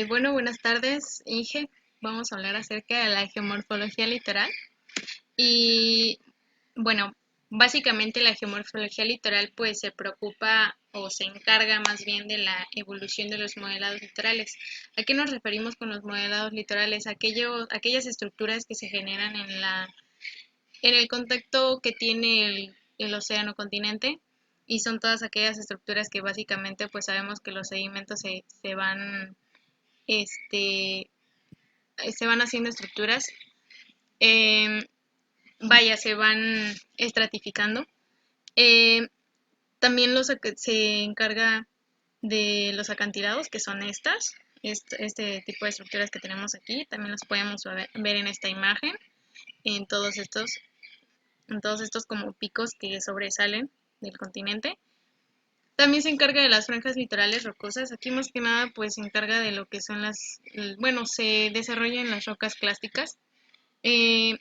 Bueno, buenas tardes, Inge. Vamos a hablar acerca de la geomorfología litoral. Y bueno, básicamente la geomorfología litoral pues se preocupa o se encarga más bien de la evolución de los modelados litorales. ¿A qué nos referimos con los modelados litorales? Aquellas estructuras que se generan en el contacto que tiene el océano continente, y son todas aquellas estructuras que básicamente pues sabemos que los sedimentos se van este, se van haciendo estructuras, eh, vaya, se van estratificando. Eh, También se encarga de los acantilados, que son este tipo de estructuras que tenemos aquí. También los podemos ver en esta imagen, en todos estos, en todos estos como picos que sobresalen del continente. También se encarga de las franjas litorales rocosas. Aquí más que nada pues se encarga de lo que son bueno, se desarrollan las rocas clásticas. Eh,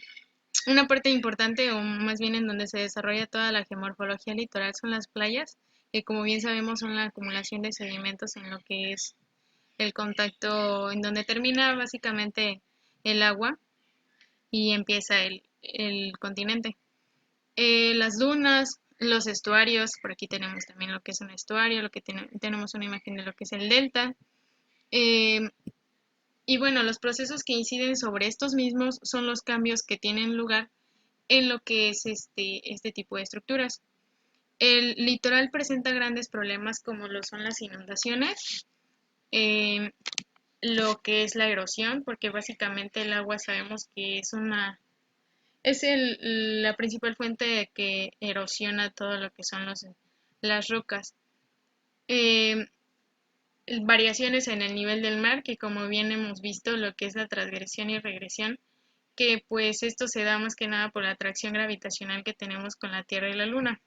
Una parte importante, o más bien en donde se desarrolla toda la geomorfología litoral, son las playas, que como bien sabemos son la acumulación de sedimentos en lo que es el contacto, en donde termina básicamente el agua y empieza el continente. Las dunas, los estuarios, por aquí tenemos también lo que es un estuario, tenemos una imagen de lo que es el delta. Eh, y bueno, los procesos que inciden sobre estos mismos son los cambios que tienen lugar en lo que es este tipo de estructuras. El litoral presenta grandes problemas como lo son las inundaciones, eh, lo que es la erosión, porque básicamente el agua sabemos que la principal fuente que erosiona todo lo que son las rocas. Eh, Variaciones en el nivel del mar, que como bien hemos visto, lo que es la transgresión y regresión, que pues esto se da más que nada por la atracción gravitacional que tenemos con la Tierra y la Luna.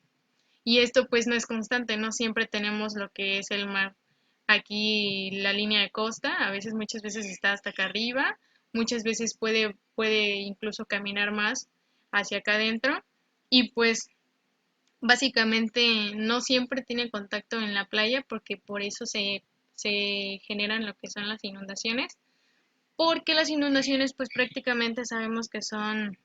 Y esto pues no es constante, no siempre tenemos lo que es el mar aquí, la línea de costa, a veces muchas veces está hasta acá arriba, muchas veces puede incluso caminar más hacia acá adentro, y pues básicamente no siempre tiene contacto en la playa, porque por eso se generan lo que son las inundaciones, porque las inundaciones pues prácticamente sabemos que son,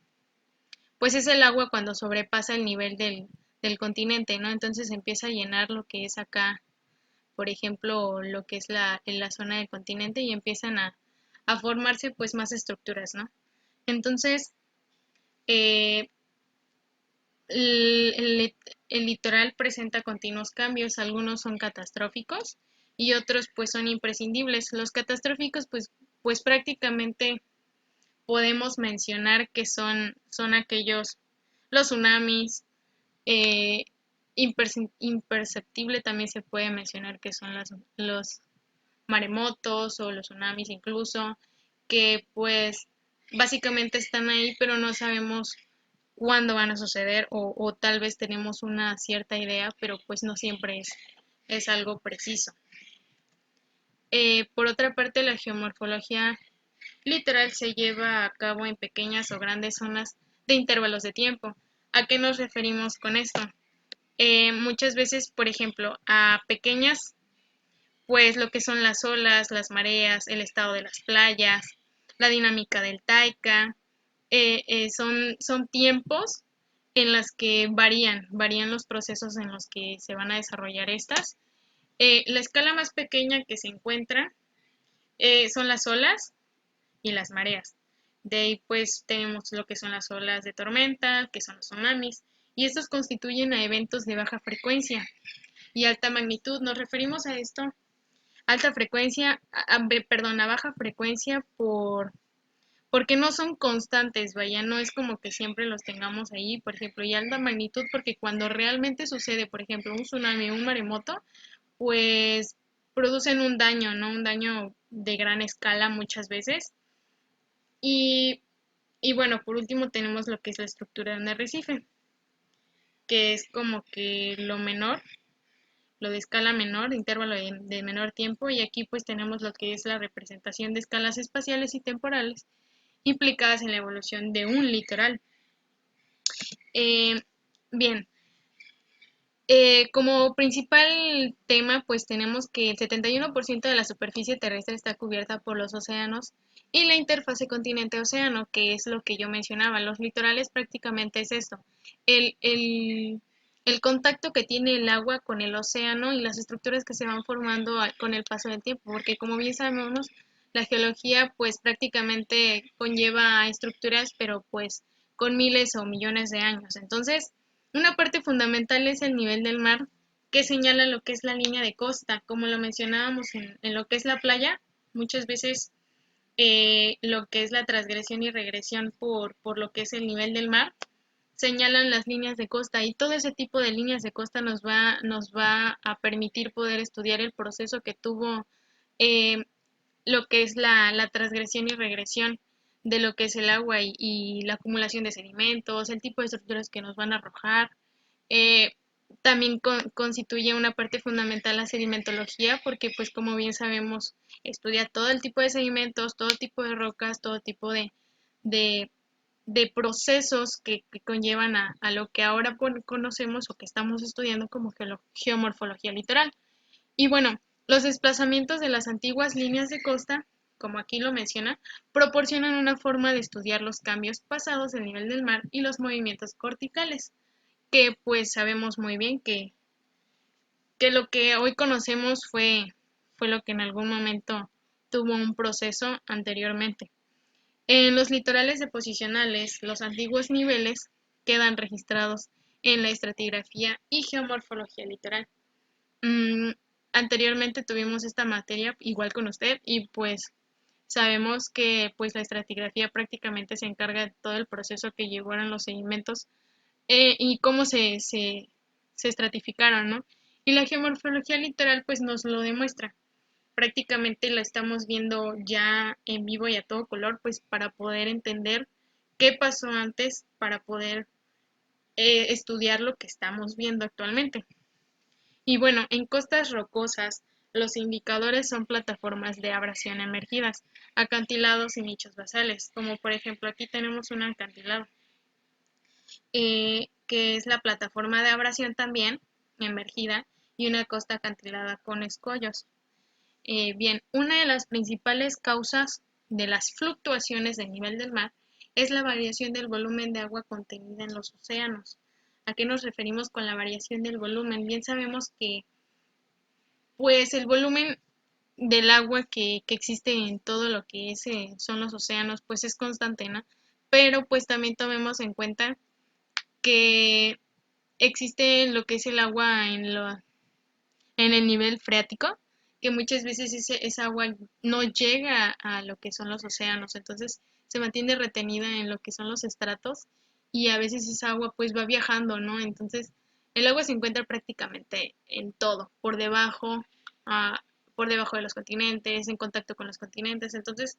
pues es el agua cuando sobrepasa el nivel del continente, ¿no? Entonces empieza a llenar lo que es acá, por ejemplo, lo que es en la zona del continente, y empiezan a formarse pues más estructuras, ¿no? Entonces, eh, el litoral presenta continuos cambios, algunos son catastróficos y otros pues son imprescindibles. Los catastróficos pues prácticamente podemos mencionar que son aquellos, los tsunamis, eh, imperceptible también se puede mencionar que son los maremotos o los tsunamis incluso, que pues básicamente están ahí, pero no sabemos cuándo van a suceder, o tal vez tenemos una cierta idea, pero pues no siempre es algo preciso. Por otra parte, la geomorfología literal se lleva a cabo en pequeñas o grandes zonas de intervalos de tiempo. ¿A qué nos referimos con esto? Muchas veces, por ejemplo, a pequeñas, pues lo que son las olas, las mareas, el estado de las playas, la dinámica del taica, son tiempos en los que varían los procesos en los que se van a desarrollar estas. La escala más pequeña que se encuentra son las olas y las mareas. De ahí pues tenemos lo que son las olas de tormenta, que son los tsunamis, y estos constituyen a eventos de baja frecuencia y alta magnitud. Nos referimos a esto, alta frecuencia, perdón, a baja frecuencia porque no son constantes, vaya, no es como que siempre los tengamos ahí, por ejemplo, y alta magnitud porque cuando realmente sucede, por ejemplo, un tsunami o un maremoto, pues producen un daño, ¿no? Un daño de gran escala muchas veces. Y, y bueno, por último tenemos lo que es la estructura de un arrecife, que es como que lo menor, lo de escala menor, intervalo de menor tiempo, y aquí pues tenemos lo que es la representación de escalas espaciales y temporales implicadas en la evolución de un litoral. Eh, Bien, Como principal tema, pues tenemos que el 71% de la superficie terrestre está cubierta por los océanos y la interfase continente-océano, que es lo que yo mencionaba. Los litorales prácticamente es esto, el, el, el contacto que tiene el agua con el océano y las estructuras que se van formando con el paso del tiempo, porque como bien sabemos, la geología pues prácticamente conlleva estructuras, pero pues con miles o millones de años. Entonces, una parte fundamental es el nivel del mar, que señala lo que es la línea de costa. Como lo mencionábamos en lo que es la playa, muchas veces lo que es la transgresión y regresión por lo que es el nivel del mar, señalan las líneas de costa y todo ese tipo de líneas de costa nos va a permitir poder estudiar el proceso que tuvo eh, lo que es la transgresión y regresión de lo que es el agua y la acumulación de sedimentos, el tipo de estructuras que nos van a arrojar. Eh, También constituye una parte fundamental la sedimentología porque pues como bien sabemos estudia todo el tipo de sedimentos, todo tipo de rocas, todo tipo de, de procesos que conllevan a lo que ahora conocemos o que estamos estudiando como geomorfología litoral. Y bueno, los desplazamientos de las antiguas líneas de costa, como aquí lo menciona, proporcionan una forma de estudiar los cambios pasados del nivel del mar y los movimientos corticales, que pues sabemos muy bien que lo que hoy conocemos fue lo que en algún momento tuvo un proceso anteriormente. En los litorales deposicionales, los antiguos niveles quedan registrados en la estratigrafía y geomorfología litoral. Mm, Anteriormente tuvimos esta materia igual con usted y pues sabemos que pues la estratigrafía prácticamente se encarga de todo el proceso que llevaron los sedimentos y cómo se estratificaron, ¿no? Y la geomorfología litoral pues nos lo demuestra. Prácticamente la estamos viendo ya en vivo y a todo color pues para poder entender qué pasó antes para poder estudiar lo que estamos viendo actualmente. Y bueno, en costas rocosas, los indicadores son plataformas de abrasión emergidas, acantilados y nichos basales, como por ejemplo aquí tenemos un acantilado, que es la plataforma de abrasión también emergida y una costa acantilada con escollos. Bien, una de las principales causas de las fluctuaciones del nivel del mar es la variación del volumen de agua contenida en los océanos. ¿A qué nos referimos con la variación del volumen? Bien sabemos que pues el volumen del agua que existe en todo lo que es, son los océanos, pues es constante, ¿no? Pero pues también tomemos en cuenta que existe lo que es el agua en el nivel freático, que muchas veces esa agua no llega a lo que son los océanos, entonces se mantiene retenida en lo que son los estratos y a veces esa agua pues va viajando, ¿no? Entonces el agua se encuentra prácticamente en todo, ah, por debajo de los continentes, en contacto con los continentes, entonces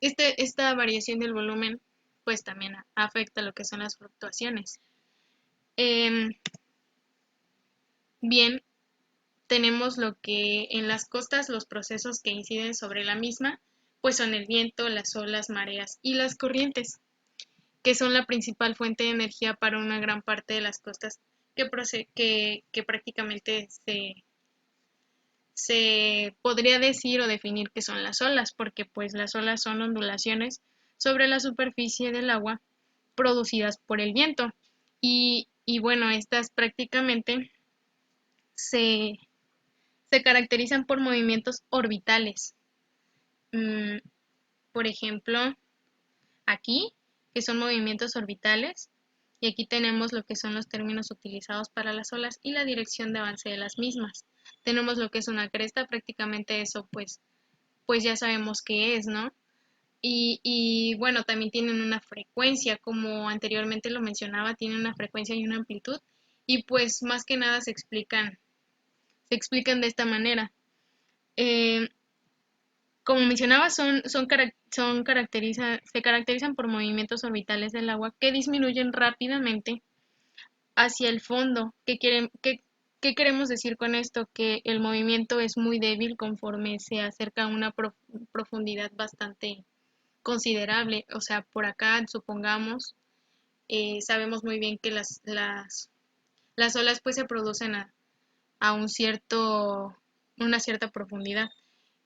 esta variación del volumen pues también afecta lo que son las fluctuaciones. Em, Bien, tenemos lo que en las costas los procesos que inciden sobre la misma, pues son el viento, las olas, mareas y las corrientes, que son la principal fuente de energía para una gran parte de las costas que prácticamente se podría decir o definir que son las olas, porque pues las olas son ondulaciones sobre la superficie del agua producidas por el viento. Y bueno, estas prácticamente se, se caracterizan por movimientos orbitales. Mm, por ejemplo, aquí, que son movimientos orbitales, y aquí tenemos lo que son los términos utilizados para las olas y la dirección de avance de las mismas. Tenemos lo que es una cresta, prácticamente eso pues ya sabemos qué es, ¿no? Y bueno, también tienen una frecuencia, como anteriormente lo mencionaba, tienen una frecuencia y una amplitud, y pues más que nada se explican de esta manera. Eh, Como mencionaba, se caracterizan por movimientos orbitales del agua que disminuyen rápidamente hacia el fondo. ¿Qué queremos decir con esto? Que el movimiento es muy débil conforme se acerca a una profundidad bastante considerable. O sea, por acá, supongamos, sabemos muy bien que las olas pues se producen a una cierta profundidad.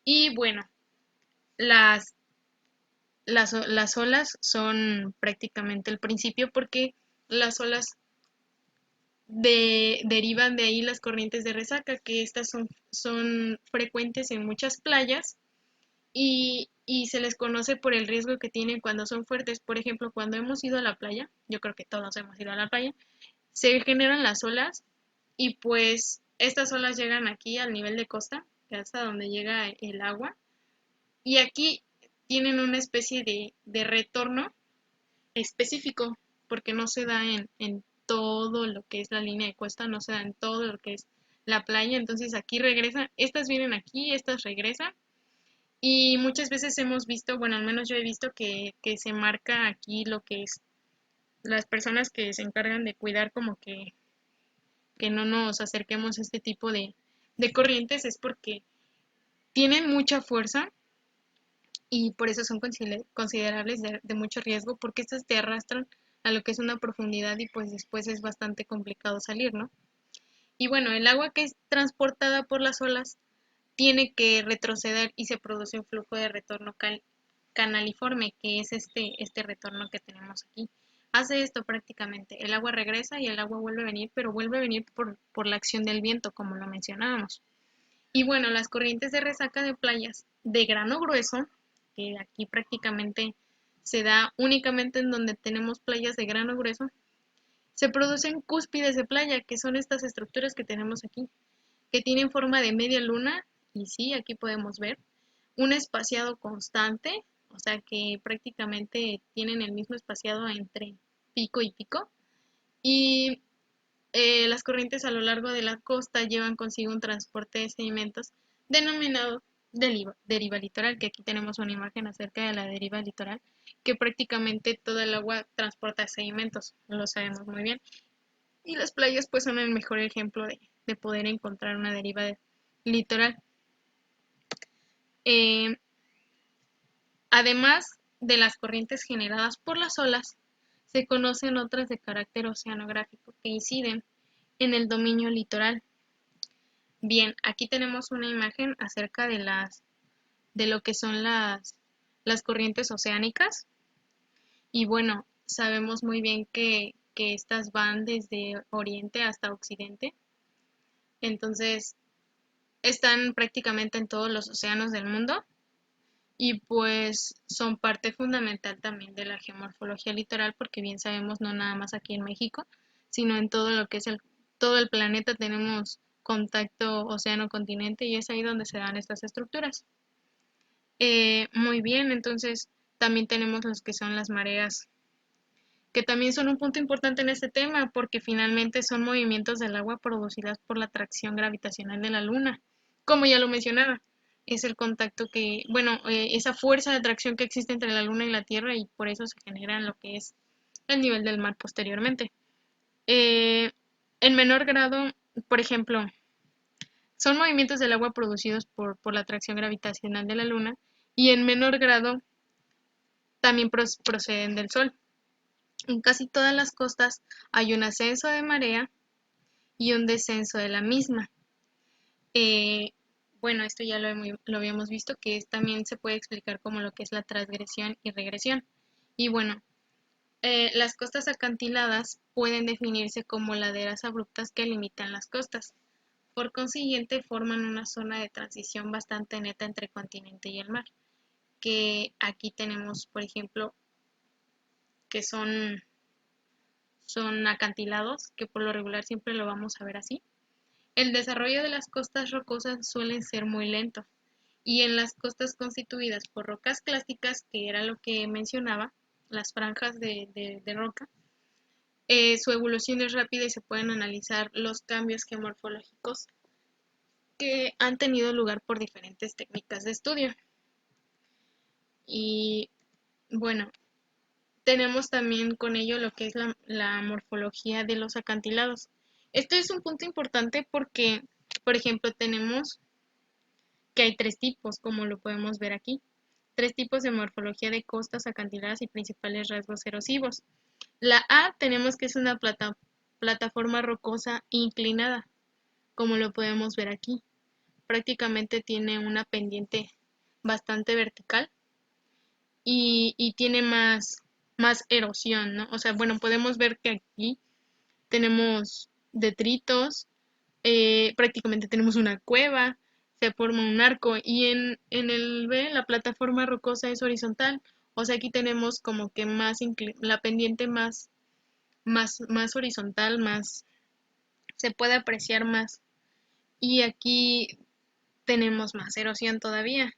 Y bueno, las, las olas son prácticamente el principio porque las olas derivan de ahí las corrientes de resaca, que estas son frecuentes en muchas playas y se les conoce por el riesgo que tienen cuando son fuertes. Por ejemplo, cuando hemos ido a la playa, yo creo que todos hemos ido a la playa, se generan las olas y pues estas olas llegan aquí al nivel de costa, que es hasta donde llega el agua, y aquí tienen una especie de retorno específico, porque no se da en todo lo que es la línea de costa, no se da en todo lo que es la playa, entonces aquí regresan, estas vienen aquí, estas regresan, y muchas veces hemos visto, bueno, al menos yo he visto que se marca aquí lo que es las personas que se encargan de cuidar como que no nos acerquemos a este tipo de corrientes, es porque tienen mucha fuerza y por eso son considerables de mucho riesgo, porque estas te arrastran a lo que es una profundidad y pues después es bastante complicado salir, ¿no? Y bueno, el agua que es transportada por las olas tiene que retroceder y se produce un flujo de retorno canaliforme, que es este retorno que tenemos aquí. Hace esto prácticamente, el agua regresa y el agua vuelve a venir, pero vuelve a venir por la acción del viento, como lo mencionábamos. Y bueno, las corrientes de resaca de playas de grano grueso, que aquí prácticamente se da únicamente en donde tenemos playas de grano grueso, se producen cúspides de playa, que son estas estructuras que tenemos aquí, que tienen forma de media luna, y sí, aquí podemos ver, un espaciado constante, o sea que prácticamente tienen el mismo espaciado entre pico y pico, y las corrientes a lo largo de la costa llevan consigo un transporte de sedimentos denominado deriva litoral, que aquí tenemos una imagen acerca de la deriva litoral, que prácticamente todo el agua transporta sedimentos, lo sabemos muy bien. Y las playas pues son el mejor ejemplo de poder encontrar una deriva litoral. Eh, Además de las corrientes generadas por las olas, se conocen otras de carácter oceanográfico que inciden en el dominio litoral. Bien, aquí tenemos una imagen acerca de lo que son las corrientes oceánicas. Y bueno, sabemos muy bien que estas van desde oriente hasta occidente. Entonces, están prácticamente en todos los océanos del mundo y pues son parte fundamental también de la geomorfología litoral porque bien sabemos no nada más aquí en México, sino en todo lo que es todo el planeta tenemos contacto océano-continente y es ahí donde se dan estas estructuras. Muy bien, entonces también tenemos los que son las mareas, que también son un punto importante en este tema porque finalmente son movimientos del agua producidas por la atracción gravitacional de la Luna. Como ya lo mencionaba, es el contacto que, bueno, esa fuerza de atracción que existe entre la Luna y la Tierra y por eso se genera lo que es el nivel del mar posteriormente. Eh, en menor grado, por ejemplo, son movimientos del agua producidos por la atracción gravitacional de la Luna y en menor grado también proceden del Sol. En casi todas las costas hay un ascenso de marea y un descenso de la misma. Eh, bueno, esto ya lo habíamos visto, que también se puede explicar como lo que es la transgresión y regresión. Y bueno, las costas acantiladas pueden definirse como laderas abruptas que limitan las costas. Por consiguiente, forman una zona de transición bastante neta entre continente y el mar, que aquí tenemos, por ejemplo, que son acantilados, que por lo regular siempre lo vamos a ver así. El desarrollo de las costas rocosas suele ser muy lento, y en las costas constituidas por rocas clásicas, que era lo que mencionaba, las franjas de roca, su evolución es rápida y se pueden analizar los cambios geomorfológicos que han tenido lugar por diferentes técnicas de estudio. Y bueno, tenemos también con ello lo que es la morfología de los acantilados. Este es un punto importante porque, por ejemplo, tenemos que hay tres tipos, como lo podemos ver aquí. Tres tipos de morfología de costas acantiladas y principales rasgos erosivos. La A tenemos que es una plataforma rocosa inclinada. como lo podemos ver aquí. Prácticamente tiene una pendiente bastante vertical y tiene más erosión, ¿no? O sea, bueno, podemos ver que aquí tenemos detritos, prácticamente tenemos una cueva, se forma un arco y en el B la plataforma rocosa es horizontal, o sea, aquí tenemos como que la pendiente más horizontal, más se puede apreciar más y aquí tenemos más erosión todavía.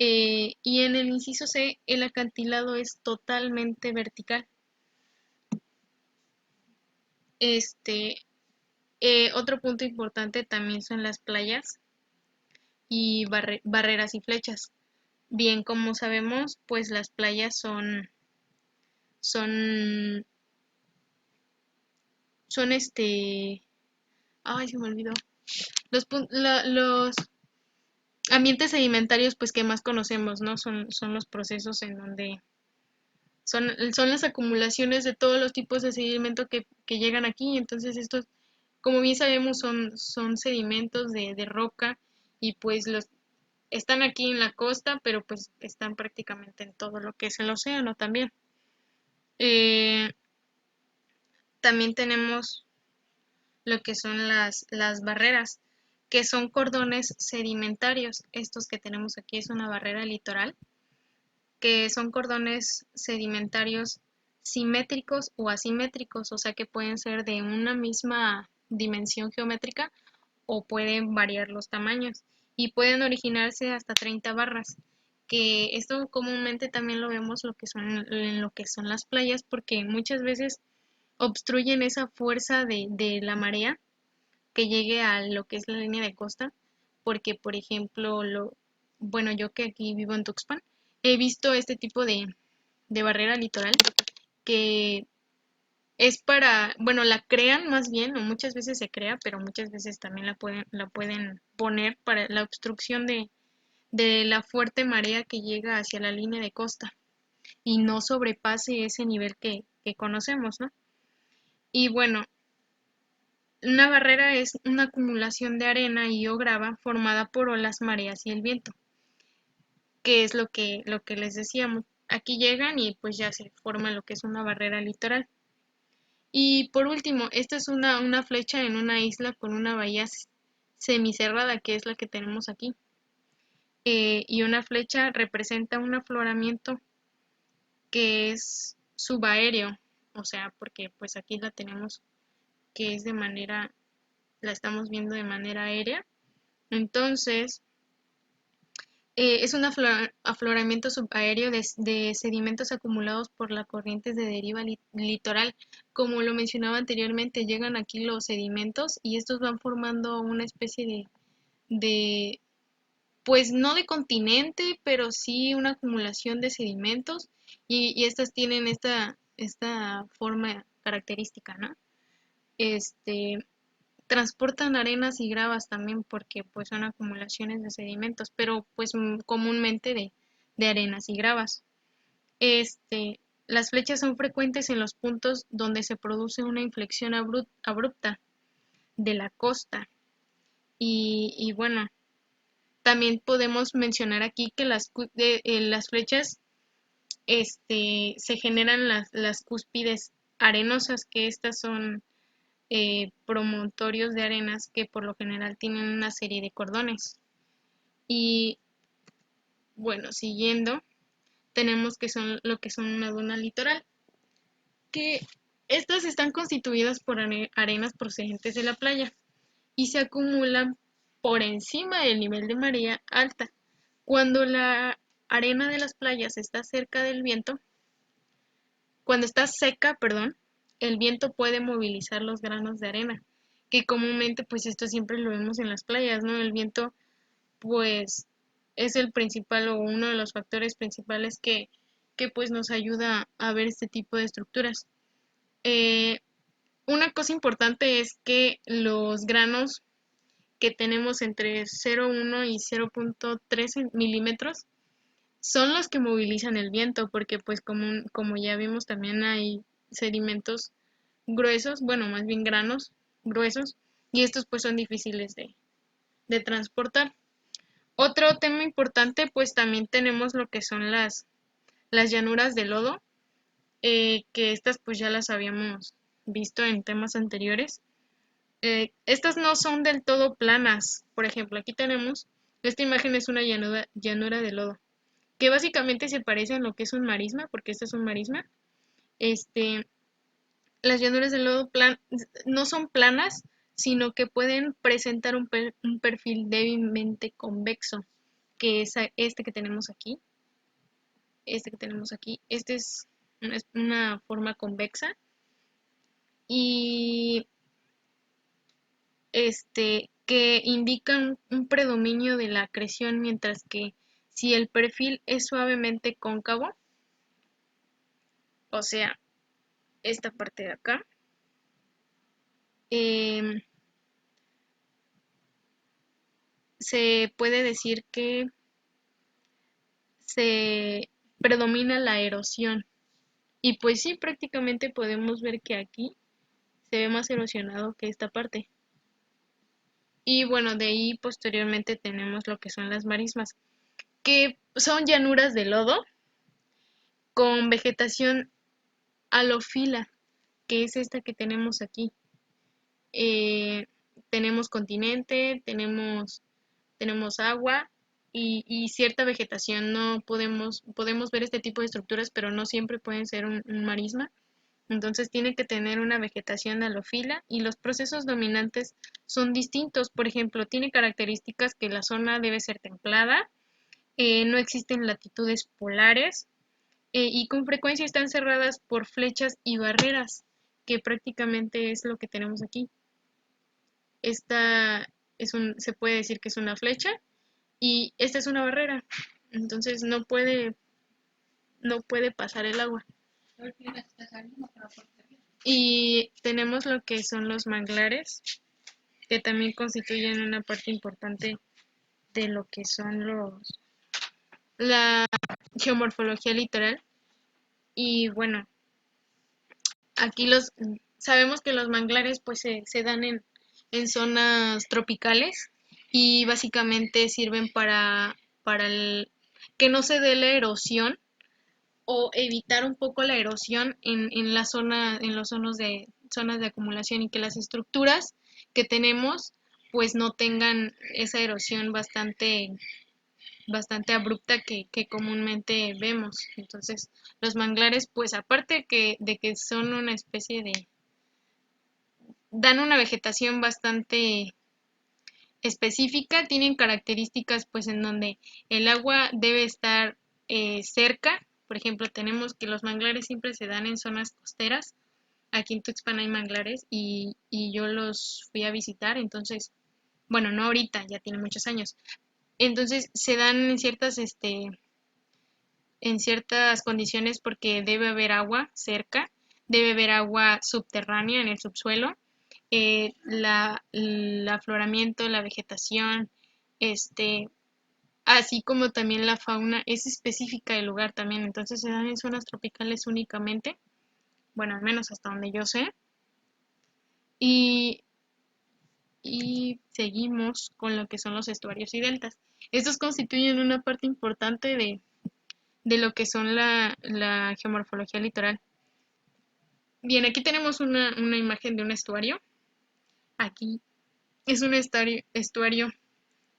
Y en el inciso C el acantilado es totalmente vertical. Este, Otro punto importante también son las playas y barreras y flechas. Bien, como sabemos, pues las playas son, son ay, se me olvidó. Los ambientes sedimentarios, pues que más conocemos, ¿no? Son los procesos en donde son las acumulaciones de todos los tipos de sedimento que llegan aquí. Entonces, estos, como bien sabemos, son sedimentos de roca y pues los están aquí en la costa, pero pues están prácticamente en todo lo que es el océano también. Eh, También tenemos lo que son las barreras, que son cordones sedimentarios. Estos que tenemos aquí es una barrera litoral, que son cordones sedimentarios simétricos o asimétricos, o sea que pueden ser de una misma dimensión geométrica o pueden variar los tamaños y pueden originarse hasta 30 barras, que esto comúnmente también lo vemos en lo que son las playas porque muchas veces obstruyen esa fuerza de la marea que llegue a lo que es la línea de costa, porque por ejemplo, bueno, yo que aquí vivo en Tuxpan, he visto este tipo de barrera litoral que es bueno, la crean más bien, o muchas veces se crea, pero muchas veces también la pueden poner para la obstrucción de la fuerte marea que llega hacia la línea de costa y no sobrepase ese nivel que conocemos, ¿no? Y bueno, una barrera es una acumulación de arena y o grava formada por olas, mareas y el viento, que es lo que les decíamos. Aquí llegan y pues ya se forma lo que es una barrera litoral. Y por último, esta es una flecha en una isla con una bahía semicerrada, que es la que tenemos aquí. Y una flecha representa un afloramiento que es subaéreo, o sea, porque pues aquí la tenemos que es la estamos viendo de manera aérea. Entonces, es un afloramiento subaéreo de sedimentos acumulados por las corrientes de deriva litoral. Como lo mencionaba anteriormente, llegan aquí los sedimentos y estos van formando una especie de pues no de continente, pero sí una acumulación de sedimentos y estas tienen esta forma característica, ¿no? Este, transportan arenas y gravas también porque pues son acumulaciones de sedimentos, pero pues comúnmente de arenas y gravas. Las flechas son frecuentes en los puntos donde se produce una inflexión abrupta de la costa. Y bueno, también podemos mencionar aquí que las flechas se generan las cúspides arenosas, que estas son promontorios de arenas que por lo general tienen una serie de cordones. Y bueno, siguiendo, tenemos que son lo que son una duna litoral, que estas están constituidas por arenas procedentes de la playa y se acumulan por encima del nivel de marea alta. Cuando la arena de las playas está cerca del viento, cuando está seca, perdón, el viento puede movilizar los granos de arena, que comúnmente pues esto siempre lo vemos en las playas, ¿no? El viento pues es el principal o uno de los factores principales que pues nos ayuda a ver este tipo de estructuras. Eh, una cosa importante es que los granos que tenemos entre 0,1 y 0,3 milímetros son los que movilizan el viento, porque pues como ya vimos también hay sedimentos gruesos, bueno, más bien granos gruesos, y estos pues son difíciles de transportar. Otro tema importante pues también tenemos lo que son las llanuras de lodo, que estas pues ya las habíamos visto en temas anteriores. Estas no son del todo planas. Por ejemplo, aquí tenemos, esta imagen es una llanura de lodo, que básicamente se parece a lo que es un marisma, porque este es un marisma. Este, las llanuras de lodo no son planas, sino que pueden presentar un perfil débilmente convexo, que es este que tenemos aquí. Este que tenemos aquí. Este es una forma convexa. Y que indica un predominio de la acreción, mientras que si el perfil es suavemente cóncavo, o sea, esta parte de acá, em, se puede decir que se predomina la erosión. Y pues sí, prácticamente podemos ver que aquí se ve más erosionado que esta parte. Y bueno, de ahí posteriormente tenemos lo que son las marismas, que son llanuras de lodo con vegetación halófila, que es esta que tenemos aquí. Eh, tenemos continente, tenemos agua y cierta vegetación. No podemos ver este tipo de estructuras, pero no siempre pueden ser un marisma. Entonces tiene que tener una vegetación halófila y los procesos dominantes son distintos. Por ejemplo, tiene características que la zona debe ser templada, no existen latitudes polares, y con frecuencia están cerradas por flechas y barreras, que prácticamente es lo que tenemos aquí. Esta se puede decir que es una flecha y esta es una barrera, entonces no puede pasar el agua. Y tenemos lo que son los manglares, que también constituyen una parte importante de lo que son la geomorfología litoral. Y bueno, aquí sabemos que los manglares pues se dan en zonas tropicales y básicamente sirven para que no se dé la erosión o evitar un poco la erosión en la zona, en los zonas de acumulación, y que las estructuras que tenemos pues no tengan esa erosión bastante abrupta que comúnmente vemos. Entonces, los manglares, pues aparte de que son una especie dan una vegetación bastante específica, tienen características pues en donde el agua debe estar cerca. Por ejemplo, tenemos que los manglares siempre se dan en zonas costeras. Aquí en Tuxpan hay manglares y yo los fui a visitar, entonces, bueno, no ahorita, ya tiene muchos años. Entonces se dan en ciertas condiciones porque debe haber agua cerca, debe haber agua subterránea en el subsuelo, el afloramiento, la vegetación, así como también la fauna es específica del lugar también. Entonces se dan en zonas tropicales únicamente, bueno, al menos hasta donde yo sé. Y, y seguimos con lo que son los estuarios y deltas. Estos constituyen una parte importante de lo que son la geomorfología litoral. Bien, aquí tenemos una imagen de un estuario. Aquí es un estuario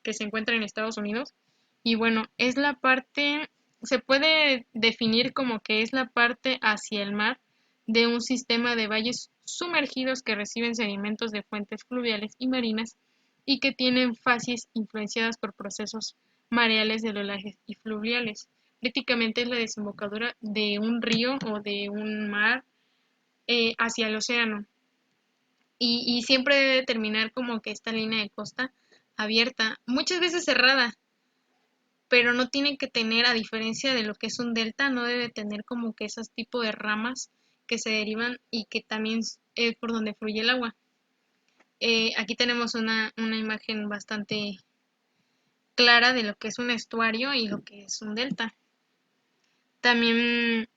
que se encuentra en Estados Unidos. Y bueno, es la parte, se puede definir como que es la parte hacia el mar de un sistema de valles sumergidos que reciben sedimentos de fuentes fluviales y marinas y que tienen facies influenciadas por procesos mareales del oleaje y fluviales. Prácticamente es la desembocadura de un río o de un mar hacia el océano. Y siempre debe terminar como que esta línea de costa abierta, muchas veces cerrada, pero no tiene que tener, a diferencia de lo que es un delta, no debe tener como que esos tipos de ramas que se derivan y que también es por donde fluye el agua. Aquí tenemos una imagen bastante clara de lo que es un estuario y lo que es un delta. También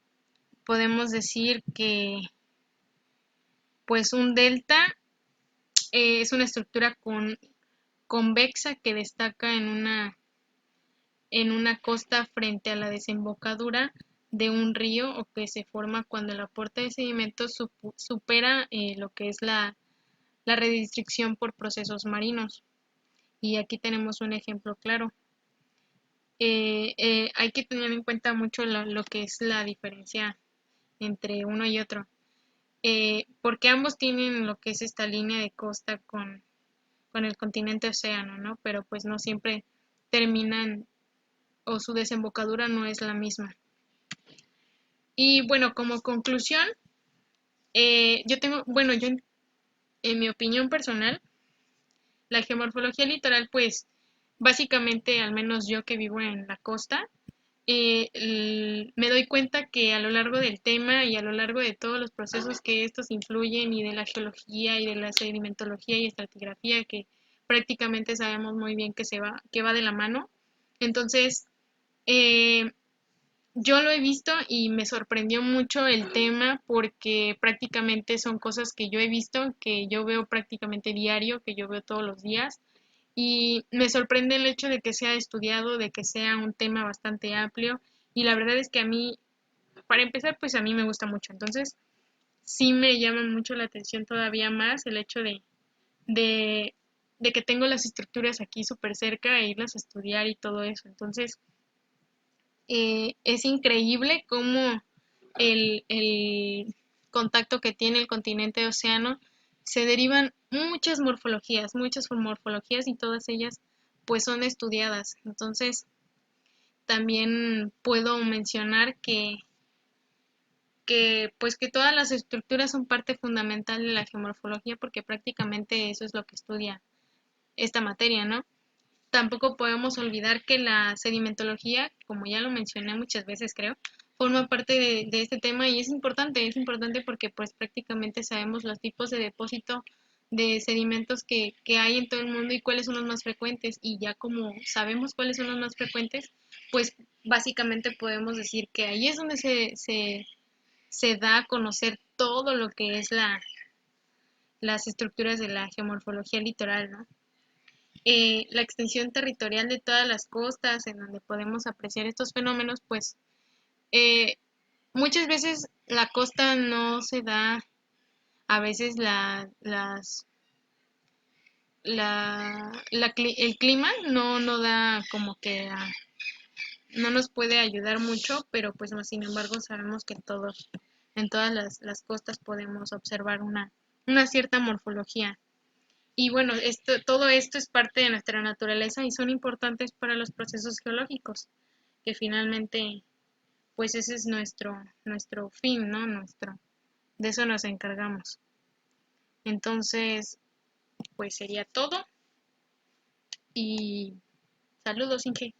podemos decir que pues un delta es una estructura convexa que destaca en una costa frente a la desembocadura de un río o que se forma cuando el aporte de sedimentos supera lo que es la redistricción por procesos marinos. Y aquí tenemos un ejemplo claro. Hay que tener en cuenta mucho lo que es la diferencia entre uno y otro, porque ambos tienen lo que es esta línea de costa con el continente océano, ¿no? Pero pues no siempre terminan o su desembocadura no es la misma. Y bueno, como conclusión, yo en mi opinión personal, la geomorfología litoral, pues básicamente, al menos yo que vivo en la costa, me doy cuenta que a lo largo del tema y a lo largo de todos los procesos que estos influyen y de la geología y de la sedimentología y estratigrafía que prácticamente sabemos muy bien que va de la mano. Entonces, eh, yo lo he visto y me sorprendió mucho el tema porque prácticamente son cosas que yo he visto, que yo veo prácticamente diario, que yo veo todos los días y me sorprende el hecho de que sea estudiado, de que sea un tema bastante amplio y la verdad es que a mí, para empezar, pues a mí me gusta mucho. Entonces, sí me llama mucho la atención todavía más el hecho de, de que tengo las estructuras aquí súper cerca e irlas a estudiar y todo eso. Entonces, es increíble cómo el contacto que tiene el continente océano se derivan muchas morfologías y todas ellas pues son estudiadas. Entonces, también puedo mencionar que todas las estructuras son parte fundamental de la geomorfología porque prácticamente eso es lo que estudia esta materia, ¿no? Tampoco podemos olvidar que la sedimentología, como ya lo mencioné muchas veces creo, forma parte de este tema y es importante porque pues prácticamente sabemos los tipos de depósito de sedimentos que hay en todo el mundo y cuáles son los más frecuentes y ya como sabemos cuáles son los más frecuentes, pues básicamente podemos decir que ahí es donde se da a conocer todo lo que es las estructuras de la geomorfología litoral, ¿no? La extensión territorial de todas las costas en donde podemos apreciar estos fenómenos, pues eh, muchas veces la costa no se da, a veces el clima no da como que no nos puede ayudar mucho, pero pues no, sin embargo sabemos que en todas las costas podemos observar una cierta morfología. Y bueno, todo esto es parte de nuestra naturaleza y son importantes para los procesos geológicos, que finalmente, pues ese es nuestro fin, ¿no? De eso nos encargamos. Entonces, pues sería todo y saludos, Inge.